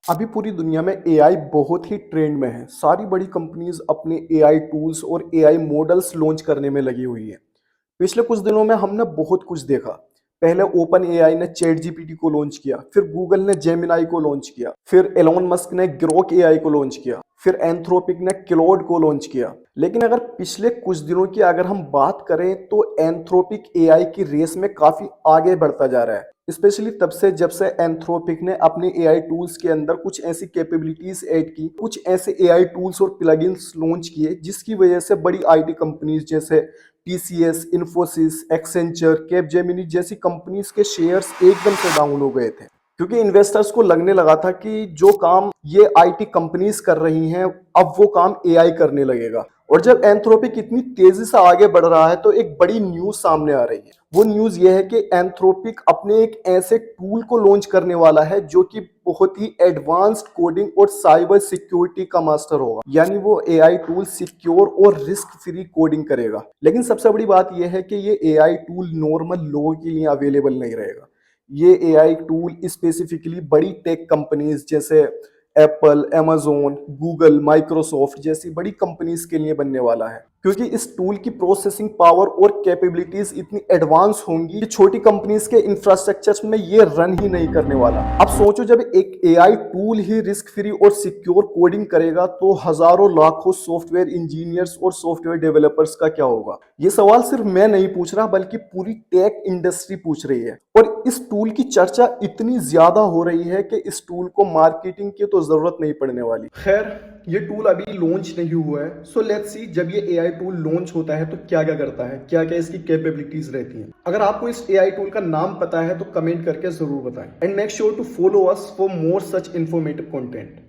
अभी पूरी दुनिया में एआई बहुत ही ट्रेंड में है। सारी बड़ी कंपनीज अपने एआई टूल्स और एआई मॉडल्स लॉन्च करने में लगी हुई है। पिछले कुछ दिनों में हमने बहुत कुछ देखा। पहले ओपन एआई ने चैट जीपीटी को लॉन्च किया, फिर गूगल ने जेमिनाई को लॉन्च किया, फिर एलोन मस्क ने ग्रोक एआई को लॉन्च किया, फिर एंथ्रोपिक ने क्लोड को लॉन्च किया। लेकिन अगर पिछले कुछ दिनों की अगर हम बात करें तो एंथ्रोपिक एआई की रेस में काफी आगे बढ़ता जा रहा है। स्पेशली तब से जब से एंथ्रोपिक ने अपने एआई टूल्स के अंदर कुछ ऐसी कैपेबिलिटीज ऐड की, कुछ ऐसे एआई टूल्स और प्लगइन्स लॉन्च किए जिसकी वजह से बड़ी आईटी कंपनीज जैसे टीसीएस, इन्फोसिस, एक्सेंचर, कैपजेमिनी जैसी कंपनीज के शेयर्स एकदम से डाउन हो गए थे, क्योंकि इन्वेस्टर्स को लगने लगा था कि जो काम ये आईटी कंपनीज कर रही हैं अब वो काम एआई करने लगेगा। और जब एंथ्रोपिक इतनी तेजी से आगे बढ़ रहा है तो एक बड़ी न्यूज सामने आ रही है। वो न्यूज ये है कि एंथ्रोपिक अपने एक ऐसे टूल को लॉन्च करने वाला है जो कि बहुत ही एडवांस्ड कोडिंग और साइबर सिक्योरिटी का मास्टर होगा। यानी वो एआई टूल सिक्योर और रिस्क फ्री कोडिंग करेगा। लेकिन सबसे बड़ी बात यह है कि ये एआई टूल नॉर्मल लोगों के लिए अवेलेबल नहीं रहेगा। ये एआई टूल स्पेसिफिकली बड़ी टेक कंपनीज जैसे एप्पल, amazon, गूगल, माइक्रोसॉफ्ट जैसी बड़ी कंपनीज के लिए बनने वाला है, क्योंकि इस टूल की प्रोसेसिंग पावर और कैपेबिलिटीज इतनी एडवांस होंगी कि छोटी कंपनीज के इंफ्रास्ट्रक्चर्स में ये रन ही नहीं करने वाला। अब सोचो, जब एक एआई टूल ही रिस्क फ्री और सिक्योर कोडिंग करेगा तो हजारों लाखों सॉफ्टवेयर इंजीनियर्स और सॉफ्टवेयर डेवलपर्स का क्या होगा। ये सवाल सिर्फ मैं नहीं पूछ रहा बल्कि पूरी टेक इंडस्ट्री पूछ रही है। और इस टूल की चर्चा इतनी ज्यादा हो रही है कि इस टूल को मार्केटिंग की तो जरूरत नहीं पड़ने वाली। खैर, ये टूल अभी लॉन्च नहीं हुआ है, सो लेट्स सी जब ये एआई टूल लॉन्च होता है तो क्या क्या करता है, क्या क्या इसकी कैपेबिलिटीज रहती हैं। अगर आपको इस एआई टूल का नाम पता है तो कमेंट करके जरूर बताएं। And make sure to follow us for more such informative content.